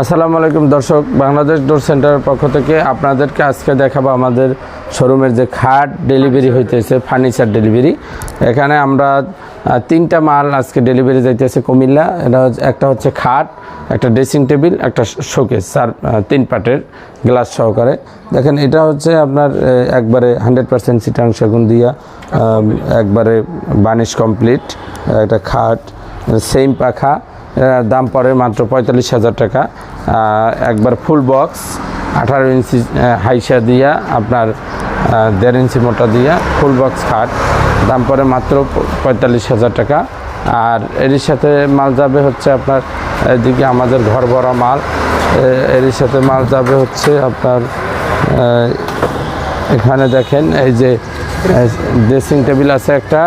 আসসালামু আলাইকুম দর্শক, বাংলাদেশ ডোর সেন্টারের পক্ষ থেকে আপনাদেরকে আজকে দেখাবো আমাদের শোরুমের যে খাট ডেলিভারি হইতেছে, ফার্নিচার ডেলিভারি। এখানে আমরা তিনটা মাল আজকে ডেলিভারি যাইতেছে কুমিল্লা। একটা হচ্ছে খাট, একটা ড্রেসিং টেবিল, একটা শোকেস, তিন পার্টের গ্লাস সহকারে। দেখেন এটা হচ্ছে আপনার একবারে 100% চিটাং সেগুন দিয়া একবারে বার্নিশ কমপ্লিট একটা খাট, সেম পাখা। দাম পড়ে মাত্র 45,000 টাকা। একবার ফুল বক্স 18 ইঞ্চি হাইসা দিয়া আপনার 1.5 ইঞ্চি মোটা দিয়া ফুল বক্স খাট, দাম পড়ে মাত্র 45,000 টাকা। আর এর সাথে মাল যাবে হচ্ছে আপনার এদিকে আমাদের ঘর ভরা মাল। এর সাথে মাল যাবে হচ্ছে আপনার এখানে দেখেন এই যে ড্রেসিং টেবিল আছে একটা,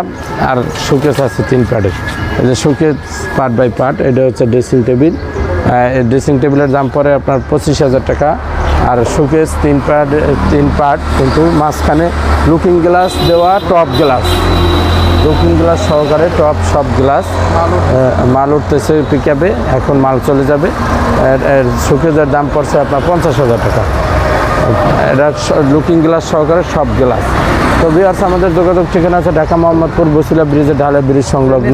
আর শোকেস আছে 3 পার্টের। এই যে শোকেস পার্ট বাই পার্ট, এটা হচ্ছে ড্রেসিং টেবিল। এই ড্রেসিং টেবিলের দাম পড়ে আপনার 25,000 টাকা। আর শোকেস 3 পার্ট, কিন্তু মাঝখানে লুকিং গ্লাস দেওয়া, টপ গ্লাস, লুকিং গ্লাস সহকারে টপ সব গ্লাস। মাল উঠতেছে পিকআপে, এখন মাল চলে যাবে। শোকেসের দাম পড়ছে আপনার 50,000 টাকা। এটা লুকিং গ্লাস সহকারে সব গ্লাস। তো ভিউয়ার্স, আমাদের যোগাযোগ ঠিকানা আছে ঢাকা মোহাম্মদপুর বসিলা ব্রিজের ঢালে ব্রিজ সংলগ্ন।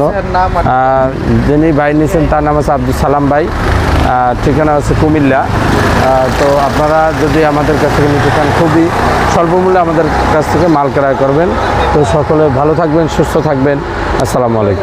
যিনি ভাই নিয়েছেন তার নাম আছে আব্দুল সালাম ভাই, ঠিকানা আছে কুমিল্লা। তো আপনারা যদি আমাদের কাছ থেকে নিতে চান, খুবই স্বল্প মূল্যে আমাদের কাছ থেকে মাল ক্রয় করবেন। তো সকলে ভালো থাকবেন, সুস্থ থাকবেন। আসসালামু আলাইকুম।